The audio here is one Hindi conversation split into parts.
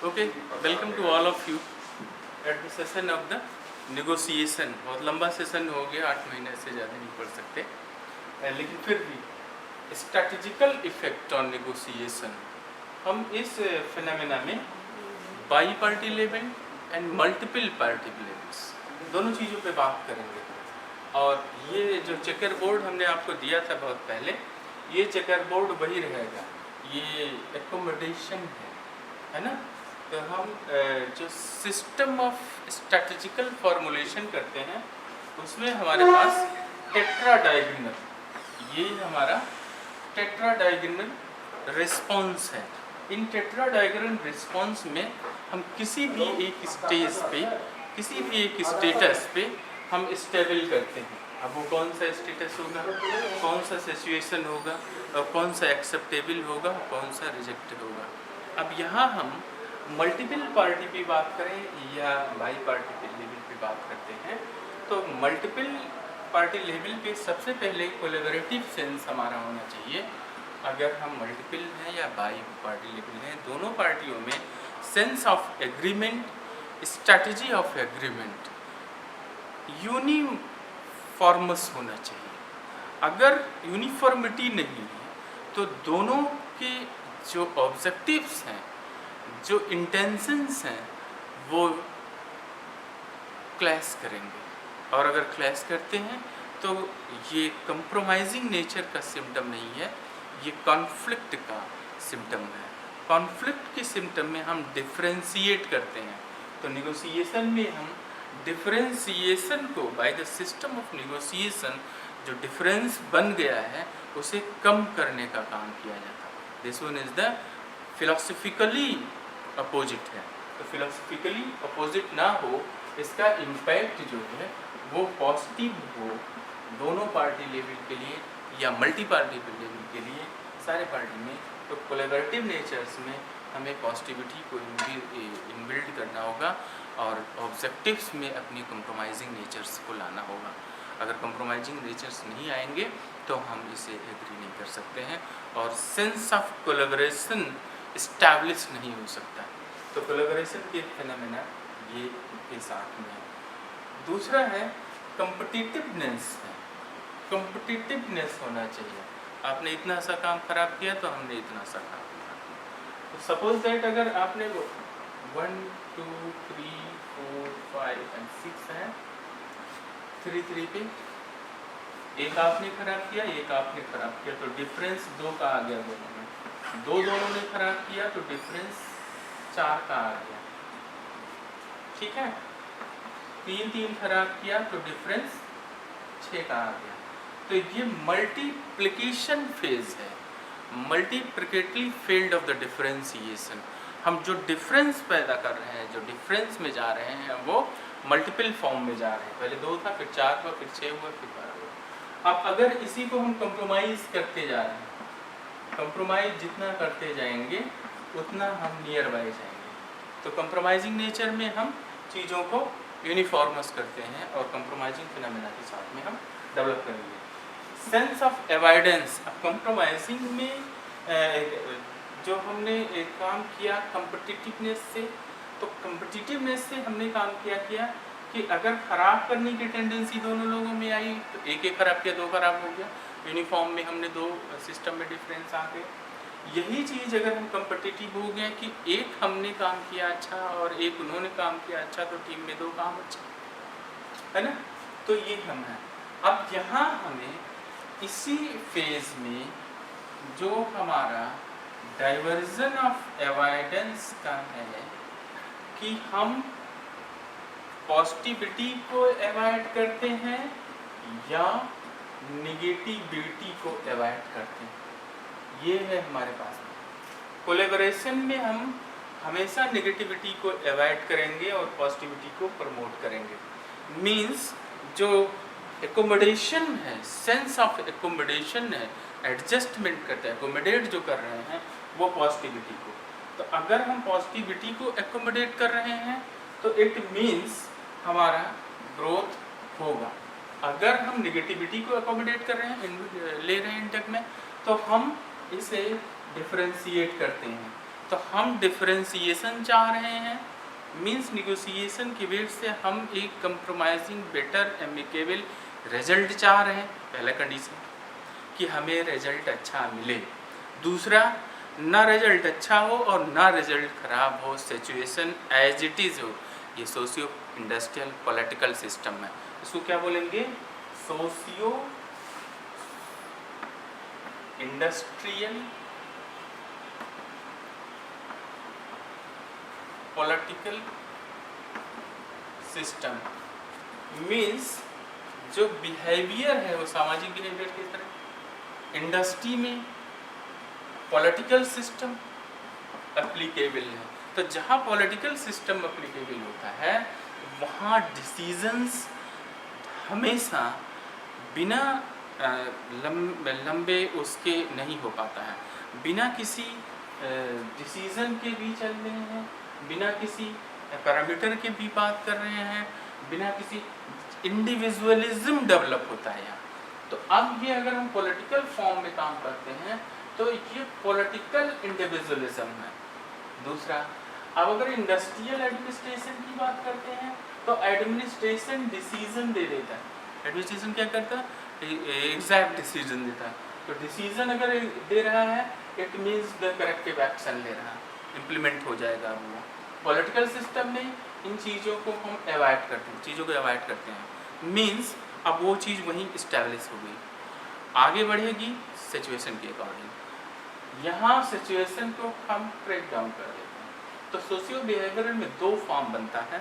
Okay, welcome to all of you at the session of the negotiation। बहुत लंबा सेशन हो गया, 8 महीने से ज़्यादा नहीं पढ़ सकते, लेकिन फिर भी स्ट्रैटेजिकल इफेक्ट ऑन नेगोशिएशन। हम इस फिनोमेना में bi party level and multiple party levels दोनों चीज़ों पे बात करेंगे। और ये जो चेकर बोर्ड हमने आपको दिया था बहुत पहले, ये चेकर बोर्ड वही रहेगा। ये एकोमोडेशन है ना। तो हम जो सिस्टम ऑफ स्ट्रैटेजिकल फॉर्मुलेशन करते हैं उसमें हमारे पास टेट्राडायगोनल, ये हमारा टेट्राडायगोनल रिस्पॉन्स है। इन टेट्राडायगोनल रिस्पॉन्स में हम किसी भी एक स्टेज पे, किसी भी एक स्टेटस पे हम स्टेबल करते हैं। अब वो कौन सा स्टेटस होगा, कौन सा सिचुएशन होगा, और कौन सा एक्सेप्टेबल होगा, कौन सा रिजेक्ट होगा। अब यहाँ हम मल्टीपल पार्टी पे बात करें या बाई पार्टी पे लेवल पे बात करते हैं, तो मल्टीपल पार्टी लेवल पे सबसे पहले कोलैबोरेटिव सेंस हमारा होना चाहिए। अगर हम मल्टीपल हैं या बाई पार्टी लेवल हैं, दोनों पार्टियों में sense of agreement, strategy of agreement uniforms होना चाहिए। अगर यूनिफॉर्मिटी नहीं है तो दोनों के जो ऑब्जेक्टिव्स हैं, जो इंटेंशंस हैं, वो क्लैश करेंगे। और अगर क्लैश करते हैं तो ये कंप्रोमाइजिंग नेचर का सिम्टम नहीं है, ये कॉन्फ्लिक्ट का सिम्टम है। कॉन्फ्लिक्ट के सिम्टम में हम डिफरेंशिएट करते हैं। तो नेगोशिएशन में हम डिफरेंशिएशन को by the system of negotiation, जो डिफरेंस बन गया है उसे कम करने का काम किया जाता है। This one is the philosophically opposite है। तो फिलोसफिकली अपोजिट ना हो, इसका इम्पैक्ट जो है वो पॉजिटिव हो दोनों पार्टी लेवल के लिए या मल्टी पार्टी लेवल के लिए, सारे पार्टी में। तो कोलैबोरेटिव नेचर्स में हमें पॉजिटिविटी को इनबिल्ड करना होगा और ऑब्जेक्टिव्स में अपनी कंप्रोमाइजिंग नेचर्स को लाना होगा। अगर कंप्रोमाइजिंग नेचर्स नहीं आएंगे तो हम इसे एग्री नहीं कर सकते हैं और सेंस ऑफ कोलैबोरेशन इस्टेब्लिश नहीं हो सकता। तो कोलैबोरेशन के फिनोमेना ये के साथ में है। दूसरा है कॉम्पिटिटिवनेस है। कॉम्पिटिटिवनेस होना चाहिए। आपने इतना सा काम खराब किया तो हमने इतना सा काम खराब किया। तो सपोज दैट अगर आपने 1 2 3 4 5 एंड 6 है, 3 पे एक आपने खराब किया, एक आपने खराब किया, तो डिफरेंस 2 का आ गया दोनों में। दोनों ने खराब किया तो डिफरेंस 4 का आ गया, ठीक है। 3 खराब किया तो डिफरेंस 6 का आ गया। तो ये मल्टीप्लिकेशन फेज है, मल्टीप्लिकेटली फील्ड ऑफ द डिफरेंशिएशन। हम जो डिफरेंस पैदा कर रहे हैं, जो डिफरेंस में जा रहे हैं, वो मल्टीपल फॉर्म में जा रहे हैं। पहले 2 था, फिर 4 हुआ, फिर 6 हुआ, फिर 12 हुआ। अब अगर इसी को हम कंप्रोमाइज करते जा रहे हैं, कंप्रोमाइज जितना करते जाएंगे उतना हम नियर बाय जाएंगे। तो कंप्रोमाइजिंग नेचर में हम चीज़ों को यूनिफॉर्मस करते हैं और कंप्रोमाइजिंग फिनोमेना के साथ में हम डेवलप करेंगे। Sense of avoidance. अब कंप्रोमाइजिंग में जो हमने एक काम किया कॉम्पिटिटिवनेस से, तो कॉम्पिटिटिवनेस से हमने काम किया कि अगर ख़राब करने की टेंडेंसी दोनों लोगों में आई तो एक खराब किया, 2 खराब हो गया। यूनिफॉर्म में हमने 2 सिस्टम में डिफरेंस आ गए। यही चीज़ अगर हम कॉम्पिटिटिव हो गए कि एक हमने काम किया अच्छा और एक उन्होंने काम किया अच्छा, तो टीम में 2 काम अच्छा है ना। तो ये हम हैं। अब यहाँ हमें इसी फेज में जो हमारा डाइवर्जन ऑफ एवॉइडेंस का है कि हम पॉजिटिविटी को अवॉइड करते हैं या निगेटिविटी को अवॉइड करते हैं, ये है हमारे पास। कोलैबोरेशन में हम हमेशा नेगेटिविटी को अवॉइड करेंगे और पॉजिटिविटी को प्रमोट करेंगे। मींस जो एकोमोडेशन है, सेंस ऑफ एकोमोडेशन है, एडजस्टमेंट करते हैं, एकोमोडेट जो कर रहे हैं वो पॉजिटिविटी को। तो अगर हम पॉजिटिविटी को एकोमोडेट कर रहे हैं तो इट मीन्स हमारा ग्रोथ होगा। अगर हम निगेटिविटी को अकोमोडेट कर रहे हैं, ले रहे हैं इंटेक में, तो हम इसे डिफरेंशिएट करते हैं। तो हम डिफरेंशिएशन चाह रहे हैं, मीन्स निगोशिएशन की वेट से हम एक कंप्रोमाइजिंग बेटर एमिकेबल रिजल्ट चाह रहे हैं, पहला कंडीशन कि हमें रिजल्ट अच्छा मिले। दूसरा, ना रिजल्ट अच्छा हो और ना रिजल्ट खराब हो, सिचुएशन एज इट इज़ हो। ये सोशियो इंडस्ट्रियल पॉलिटिकल सिस्टम है, इसको क्या बोलेंगे? Socio industrial political system. Means जो बिहेवियर है वो सामाजिक बिहेवियर की तरह इंडस्ट्री में पॉलिटिकल सिस्टम एप्लीकेबल है। तो जहाँ पॉलिटिकल सिस्टम एप्लीकेबल होता है वहाँ डिसीजंस हमेशा बिना लंबे उसके नहीं हो पाता है, बिना किसी डिसीजन के भी चल रहे हैं, बिना किसी पैरामीटर के भी बात कर रहे हैं, बिना किसी इंडिविजुअलिज्म डेवलप होता है यहाँ। तो अब ये अगर हम पॉलिटिकल फॉर्म में काम करते हैं तो ये पॉलिटिकल इंडिविजुअलिज्म है। दूसरा, अब अगर इंडस्ट्रियल एडमिनिस्ट्रेशन की बात करते हैं तो एडमिनिस्ट्रेशन डिसीजन दे देता है। एडमिनिस्ट्रेशन क्या करता है? एग्जैक्ट डिसीजन देता है। तो डिसीजन अगर दे रहा है it means the corrective action ले रहा है, इम्प्लीमेंट हो जाएगा वो। पॉलिटिकल सिस्टम में इन चीज़ों को हम अवॉइड करते हैं, चीज़ों को अवॉइड करते हैं, मीन्स अब वो चीज़ वहीं इस्टेब्लिश हो गई, आगे बढ़ेगी सिचुएशन के अकॉर्डिंग। यहाँ सिचुएशन को हम ब्रेक डाउन कर देते हैं। तो सोशियो बिहेवियरल में दो फॉर्म बनता है।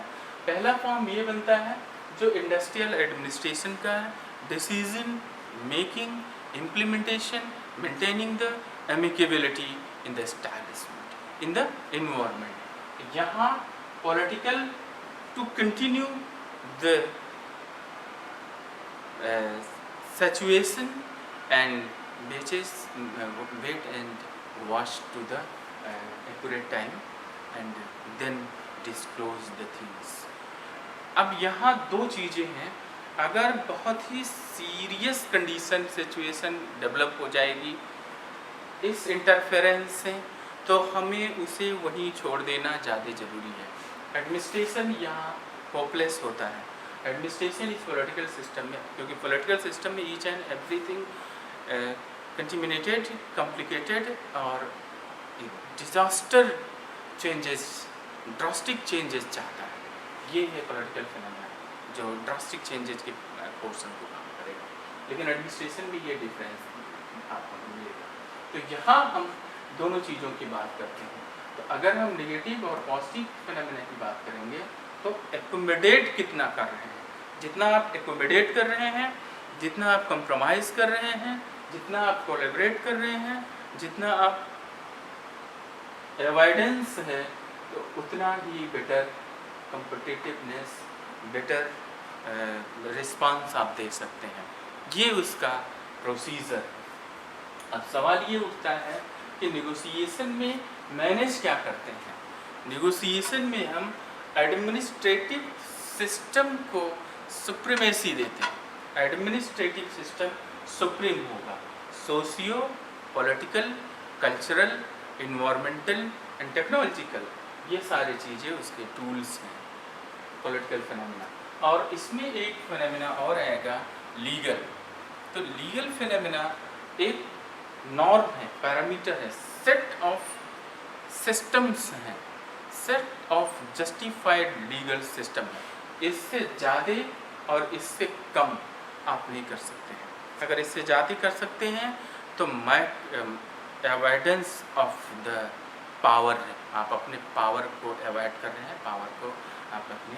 पहला फॉर्म ये बनता है जो इंडस्ट्रियल एडमिनिस्ट्रेशन का है, decision making, implementation, maintaining the amicability in the establishment, in the environment. यहाँ political to continue the situation and wait and watch to the accurate time and then disclose the things। अब यहाँ दो चीज़ें हैं, अगर बहुत ही सीरियस कंडीशन सिचुएशन डेवलप हो जाएगी इस इंटरफेरेंस से तो हमें उसे वहीं छोड़ देना ज़्यादा ज़रूरी है। एडमिनिस्ट्रेशन यहाँ होपलेस होता है। एडमिनिस्ट्रेशन इस पॉलिटिकल सिस्टम में, क्योंकि पॉलिटिकल सिस्टम में ईच एंड एवरीथिंग कंटिमिनेटेड, कॉम्प्लिकेटेड और डिजास्टर चेंजेस, ड्रास्टिक चेंजेस चाहता है। ये है पॉलिटिकल फिनोमेना जो ड्रास्टिक चेंजेस के पोर्शन को काम करेगा, लेकिन एडमिनिस्ट्रेशन में ये डिफरेंस आपको मिलेगा। तो यहाँ हम दोनों चीज़ों की बात करते हैं। तो अगर हम नेगेटिव और पॉजिटिव फिनोमेना की बात करेंगे तो एकोमोडेट कितना कर रहे हैं, जितना आप एकोमोडेट कर रहे हैं, जितना आप कंप्रोमाइज़ कर रहे हैं, जितना आप कोलैबोरेट कर रहे हैं, जितना आप एवॉइडेंस है, तो उतना ही बेटर कॉम्पिटिटिवनेस, बेटर रिस्पांस आप दे सकते हैं। ये उसका प्रोसीजर। अब सवाल ये उठता है कि निगोशिएशन में मैनेज क्या करते हैं। निगोशिएशन में हम एडमिनिस्ट्रेटिव सिस्टम को सुप्रीमेसी देते हैं। एडमिनिस्ट्रेटिव सिस्टम सुप्रीम होगा। Socio political, cultural, environmental and technological, ये सारी चीज़ें उसके टूल्स हैं पॉलिटिकल फिनोमेना। और इसमें एक फिनोमेना और आएगा लीगल। तो लीगल फिनोमेना एक नॉर्म है, पैरामीटर है, सेट ऑफ सिस्टम्स हैं, set of justified legal system है। इससे ज़्यादा और इससे कम आप नहीं कर सकते हैं। अगर इससे ज़्यादा कर सकते हैं तो एवॉइडेंस ऑफ द पावर है, आप अपने पावर को अवॉइड कर रहे हैं, पावर को आप अपने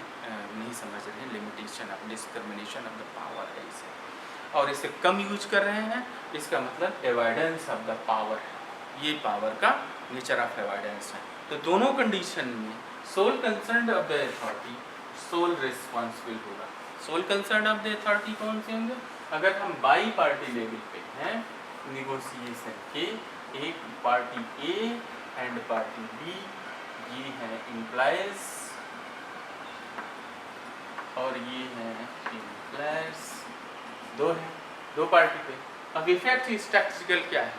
नहीं समझ रहे हैं, limitation of discrimination of the power है इसे। और इसे कम यूज कर रहे हैं, इसका मतलब एवॉइडेंस ऑफ द पावर है। ये पावर का नेचर ऑफ एवॉइडेंस है। तो दोनों कंडीशन में sole concern of the authority sole responsible होगा। Sole concern of the authority कौन से होंगे? अगर हम बाई पार्टी लेवल पे हैं निगोशिएशन के, एक party A and party B, ये है इम्प्लायर्स और ये है इम्प्लायर्स, दो है, दो पार्टी पे। अब इफेक्ट स्टैटिस्टिकल क्या है?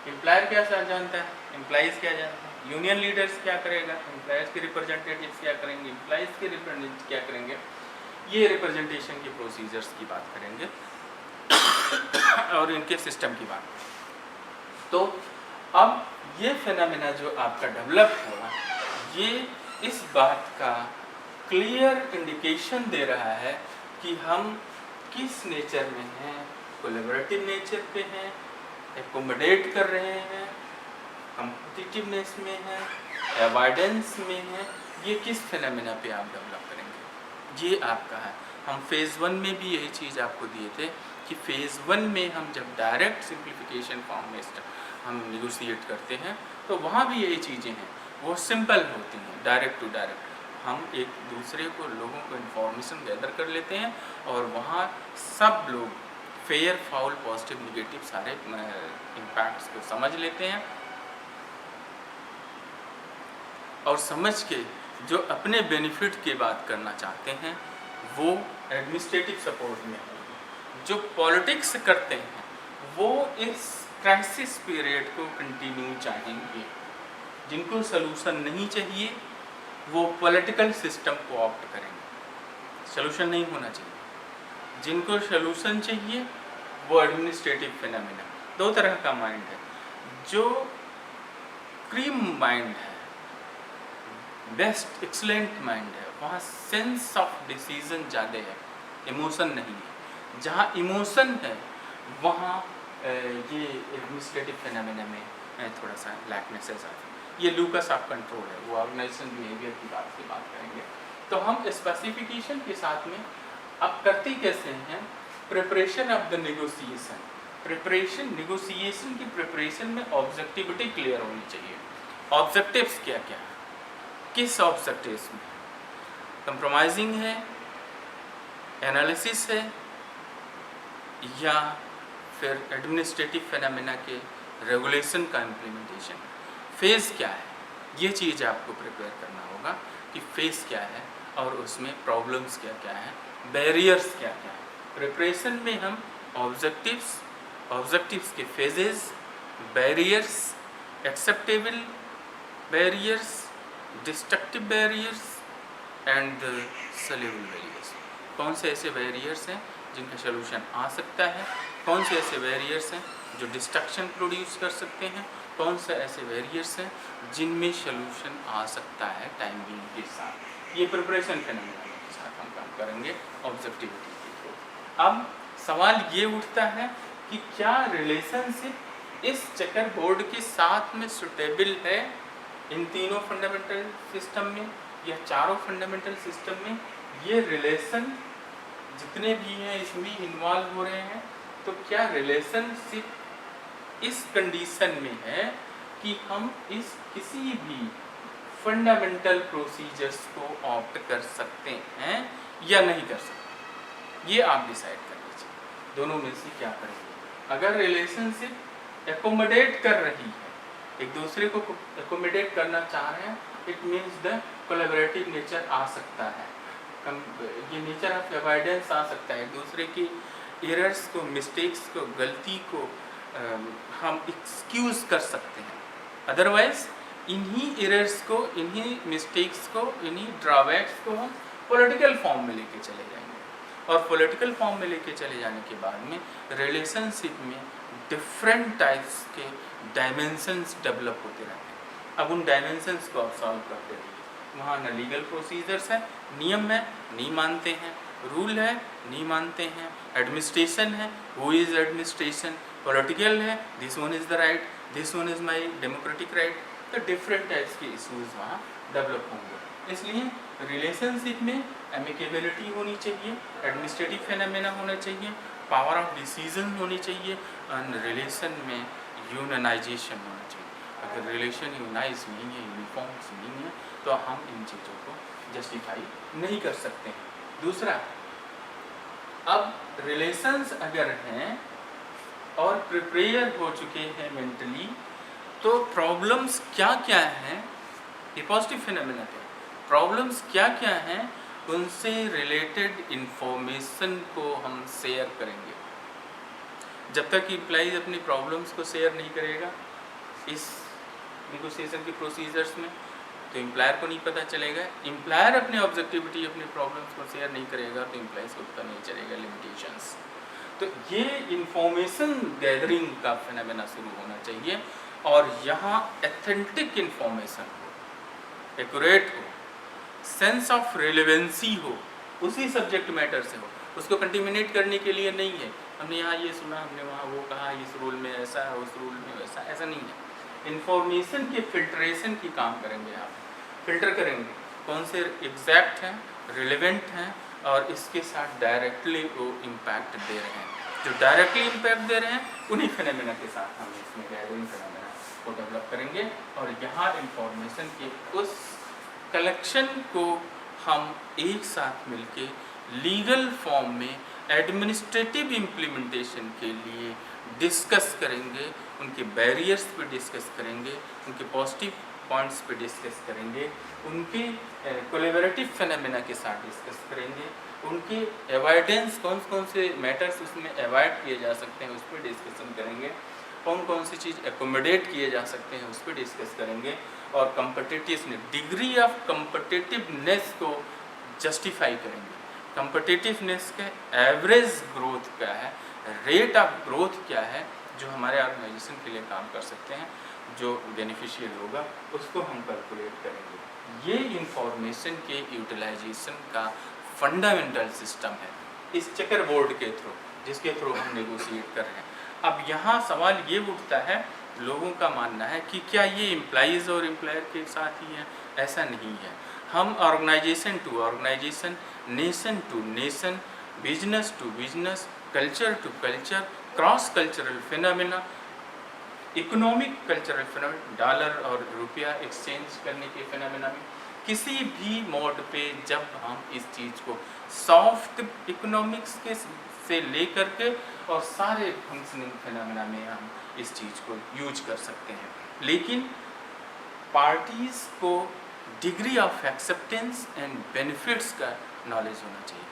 एम्प्लॉयर क्या जानता है, एम्प्लॉइज क्या जानता है? यूनियन लीडर्स क्या करेगा, एम्प्लॉयर्स के रिप्रेजेंटेटिव्स क्या करेंगे, एम्प्लॉयज़ के रिप्रेजेंटेटिव क्या करेंगे, ये रिप्रेजेंटेशन के प्रोसीजर्स की बात करेंगे और इनके सिस्टम की बात। तो अब ये फिनोमेना जो आपका डेवलप हुआ, ये इस बात का क्लियर इंडिकेशन दे रहा है कि हम किस नेचर में हैं, कोलैबोरेटिव नेचर पे हैं, एकोमोडेट कर रहे हैं, कॉम्पिटिटिवनेस में है, अवॉइडेंस में है, ये किस फिनोमेना पे आप डेवलप करेंगे, ये आपका है। हम फेज़ 1 में भी यही चीज़ आपको दिए थे कि फेज़ 1 में हम जब डायरेक्ट सिंप्लीफिकेशन फॉर्म में हम निगोशिएट करते हैं तो वहाँ भी यही चीज़ें हैं, वो सिंपल होती हैं, डायरेक्ट टू डायरेक्ट। हम एक दूसरे को, लोगों को इन्फॉर्मेशन गैदर कर लेते हैं और वहाँ सब लोग फेयर, फाउल, पॉजिटिव, निगेटिव सारे इम्पैक्ट्स को समझ लेते हैं और समझ के जो अपने बेनिफिट की बात करना चाहते हैं वो एडमिनिस्ट्रेटिव सपोर्ट में होंगे। जो पॉलिटिक्स करते हैं वो इस क्राइसिस पीरियड को कंटिन्यू चाहेंगे। जिनको सलूशन नहीं चाहिए वो पॉलिटिकल सिस्टम को ऑप्ट करेंगे, सलूशन नहीं होना चाहिए। जिनको सलूशन चाहिए वो एडमिनिस्ट्रेटिव फिनोमेना। दो तरह का माइंड है, जो क्रीम माइंड है, बेस्ट एक्सलेंट माइंड है, वहाँ सेंस ऑफ डिसीजन ज़्यादा है, इमोशन नहीं है। जहाँ इमोशन है वहाँ ये एडमिनिस्ट्रेटिव फिनोमेना में थोड़ा सा लैकनेसेस आती है। ये लूकस ऑफ कंट्रोल है, वो ऑर्गेनाइजेशन बिहेवियर की बात करेंगे। तो हम स्पेसिफिकेशन के साथ में अब करते कैसे हैं, preparation of the negotiation. Preparation, negotiation की प्रिपरेशन में ऑब्जेक्टिविटी क्लियर होनी चाहिए। ऑब्जेक्टिव्स क्या क्या है, किस ऑब्जेक्टिव्स में, कंप्रोमाइजिंग है, एनालिसिस है, या फिर एडमिनिस्ट्रेटिव फिनोमेना के रेगुलेशन का इम्प्लीमेंटेशन। फेज़ क्या है, ये चीज़ आपको प्रिपेयर करना होगा कि फेज़ क्या है और उसमें प्रॉब्लम्स क्या क्या हैं, बैरियर्स क्या क्या हैं। प्रिपरेशन में हम ऑब्जेक्टिव्स के phases, barriers, acceptable barriers, destructive barriers and soluble barriers. कौन से ऐसे बैरियर्स हैं जिनका सलूशन आ सकता है, कौन से ऐसे बैरियर्स हैं जो डिस्ट्रक्शन प्रोड्यूस कर सकते हैं, कौन से ऐसे बैरियर्स हैं जिनमें सलूशन आ सकता है टाइम बीइंग के साथ। ये प्रिपरेशन फिनोमेना के साथ हम काम करेंगे ऑब्जेक्टिविटी के थ्रू। अब सवाल ये उठता है कि क्या रिलेशनशिप इस चेकर बोर्ड के साथ में सुटेबल है इन तीनों फंडामेंटल सिस्टम में या चारों फंडामेंटल सिस्टम में। ये रिलेशन जितने भी हैं इसमें इन्वॉल्व हो रहे हैं, तो क्या रिलेशनशिप इस कंडीशन में है कि हम इस किसी भी फंडामेंटल प्रोसीजर्स को ऑप्ट कर सकते हैं या नहीं कर सकते, ये आप डिसाइड कर लीजिए। दोनों में से क्या करेंगे। अगर रिलेशनशिप एकोमोडेट कर रही है, एक दूसरे को एकोमोडेट करना चाह रहे हैं, it means the collaborative nature आ सकता है, ये नेचर ऑफ अवॉइडेंस आ सकता है। दूसरे की एरर्स को, मिस्टेक्स को, गलती को हम एक्सक्यूज़ कर सकते हैं। अदरवाइज इन्हीं एरर्स को, इन्हीं मिस्टेक्स को, इन्हीं ड्रॉबैक्स को हम पॉलिटिकल फॉर्म में लेके चले जाएंगे और पॉलिटिकल फॉर्म में लेके चले जाने के बाद में रिलेशनशिप में डिफरेंट टाइप्स के डायमेंशंस डेवलप होते रहते हैं। अब उन डायमेंशंस को आप सॉल्व करते रहिए। वहाँ न लीगल प्रोसीजर्स है, नियम है, नहीं मानते हैं, रूल है, नहीं मानते हैं, एडमिनिस्ट्रेशन है, हु इज़ एडमिनिस्ट्रेशन, पॉलिटिकल है, this one is the right, this one is my democratic right. तो डिफरेंट टाइप्स के इशूज़ वहाँ डेवलप होंगे। इसलिए रिलेशनशिप में एमिकेबिलिटी होनी चाहिए, एडमिनिस्ट्रेटिव फिनोमेना होना चाहिए, पावर ऑफ डिसीजन होनी चाहिए, और रिलेशन में यूनियनाइजेशन होना चाहिए। अगर रिलेशन यूनाइज नहीं है, यूनिफॉर्म्स नहीं है, तो हम इन चीज़ों को जस्टिफाई नहीं कर सकते हैं। दूसरा, अब रिलेशंस अगर हैं और प्रिपेयर हो चुके हैं मेंटली, तो प्रॉब्लम्स क्या क्या हैं, ये पॉजिटिव फिनोमेना है, प्रॉब्लम्स क्या क्या हैं, उनसे रिलेटेड इंफॉर्मेशन को हम शेयर करेंगे। जब तक एम्प्लॉइज अपनी प्रॉब्लम्स को शेयर नहीं करेगा, इस नेगोशिएशन के प्रोसीजर्स में, तो एम्प्लायर को नहीं पता चलेगा। एम्प्लायर अपने ऑब्जेक्टिविटी, अपने प्रॉब्लम्स को शेयर नहीं करेगा तो एम्प्लॉइज को पता नहीं चलेगा लिमिटेशंस। तो ये इंफॉर्मेशन गैदरिंग का फिनोमेना शुरू होना चाहिए और यहाँ एथेंटिक इंफॉर्मेशन हो, एक्यूरेट हो, सेंस ऑफ रिलेवेंसी हो, उसी सब्जेक्ट मैटर से हो, उसको कंटिमिनेट करने के लिए नहीं है हमने यहाँ ये सुना, हमने वहाँ वो कहा, इस रूल में ऐसा है, उस रूल में वैसा, ऐसा नहीं है। इंफॉर्मेशन के फिल्ट्रेशन की काम करेंगे आप, फिल्टर करेंगे कौन से एग्जैक्ट हैं, रिलेवेंट हैं और इसके साथ डायरेक्टली वो इम्पैक्ट दे रहे हैं। जो डायरेक्टली इम्पैक्ट दे रहे हैं उन्हीं फिनोमेना के साथ हम इसमें गैदरिंग फिनोमेना को डेवलप करेंगे और यहाँ इंफॉर्मेशन के उस कलेक्शन को हम एक साथ मिलके लीगल फॉर्म में एडमिनिस्ट्रेटिव इम्प्लीमेंटेशन के लिए डिस्कस करेंगे, उनके बैरियर्स पे डिस्कस करेंगे, उनके पॉजिटिव पॉइंट्स पे डिस्कस करेंगे, उनके कोलैबोरेटिव फिनोमेना के साथ डिस्कस करेंगे, उनके अवॉइडेंस कौन कौन से मैटर्स उसमें अवॉइड किए जा सकते हैं उस पर डिस्कशन करेंगे, कौन कौन सी चीज़ एकोमोडेट किए जा सकते हैं उस पर डिस्कस करेंगे और कम्पिटिटिवनेस, डिग्री ऑफ कम्पिटिटिवनेस को जस्टिफाई करेंगे। कम्पिटिटिवनेस के एवरेज ग्रोथ क्या है, रेट ऑफ ग्रोथ क्या है जो हमारे ऑर्गेनाइजेशन के लिए काम कर सकते हैं, जो बेनिफिशियल होगा उसको हम कैलकुलेट करेंगे। ये इंफॉर्मेशन के यूटिलाइजेशन का फंडामेंटल सिस्टम है इस चेकर बोर्ड के थ्रू, जिसके थ्रू हम नेगोशिएट कर रहे हैं। अब यहाँ सवाल ये उठता है, लोगों का मानना है कि क्या ये एम्प्लॉइज़ और एम्प्लॉयर के साथ ही है, ऐसा नहीं है। हम organisation to organisation, nation to nation, business to business, culture to culture, cross cultural phenomena, economic cultural phenomena, dollar और रुपया एक्सचेंज करने के फिनोमेना में किसी भी मोड पे जब हम इस चीज़ को सॉफ्ट इकोनॉमिक्स के से लेकर के और सारे फंक्शनिंग फिनोमेना में हम इस चीज़ को यूज कर सकते हैं। लेकिन पार्टीज़ को degree of acceptance and benefits का नॉलेज होना चाहिए।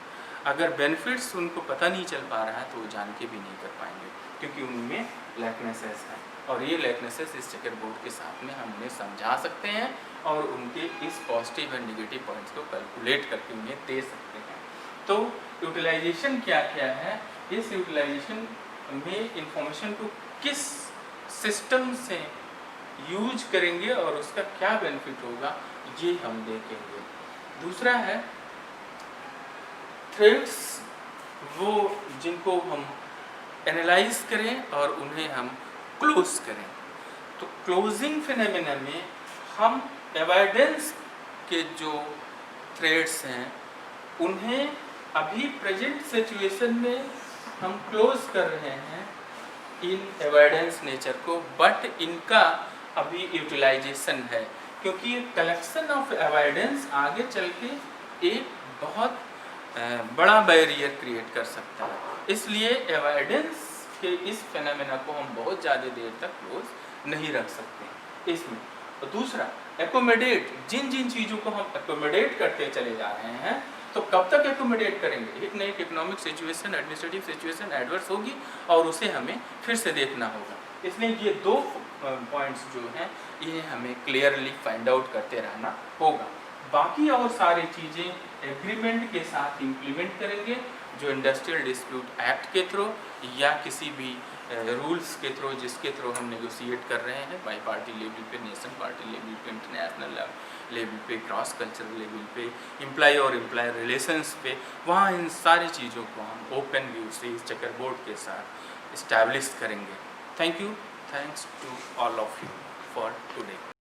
अगर बेनिफिट्स उनको पता नहीं चल पा रहा है तो वो जान के भी नहीं कर पाएंगे, क्योंकि उनमें लैकनेसेस है और ये लैकनेसेस इस चेकर बोर्ड के साथ में हम उन्हें समझा सकते हैं और उनके इस पॉजिटिव एंड नेगेटिव पॉइंट्स को कैलकुलेट करके उन्हें दे सकते हैं। तो यूटिलाइजेशन क्या क्या है, इस यूटिलाइजेशन में इंफॉर्मेशन को किस सिस्टम से यूज करेंगे और उसका क्या बेनिफिट होगा ये हम देखेंगे। दूसरा है थ्रेड्स, वो जिनको हम एनालाइज करें और उन्हें हम क्लोज करें। तो क्लोजिंग फिनोमेना में हम एविडेंस के जो थ्रेड्स हैं उन्हें अभी प्रेजेंट सिचुएशन में हम क्लोज कर रहे हैं इन एविडेंस नेचर को, बट इनका अभी यूटिलाइजेशन है, क्योंकि ये कलेक्शन ऑफ एविडेंस आगे चल के एक बहुत बड़ा बैरियर क्रिएट कर सकता है। इसलिए एविडेंस के इस फिनोमेना को हम बहुत ज़्यादा देर तक क्लोज नहीं रख सकते इसमें। और दूसरा एकोमोडेट, जिन जिन चीज़ों को हम एकोमोडेट करते चले जा रहे हैं तो कब तक एकोमोडेट करेंगे, एक नई economic situation, administrative situation adverse होगी और उसे हमें फिर से देखना होगा। इसलिए ये दो पॉइंट्स जो हैं ये हमें क्लियरली फाइंड आउट करते रहना होगा। बाकी और सारी चीज़ें एग्रीमेंट के साथ इम्प्लीमेंट करेंगे, जो इंडस्ट्रियल डिस्प्यूट एक्ट के थ्रू या किसी भी रूल्स के थ्रू जिसके थ्रू हम नेगोशिएट कर रहे हैं, बाई पार्टी लेवल पे, नेशन पार्टी लेवल पे, इंटरनेशनल लेवल पे, क्रॉस कल्चरल लेवल पे, एम्प्लॉय और एम्प्लॉयर रिलेशंस पे, वहाँ इन सारी चीज़ों को हम ओपन व्यू से इस चेकर बोर्ड के साथ इस्टेब्लिश करेंगे। Thank you, thanks to all of you for today.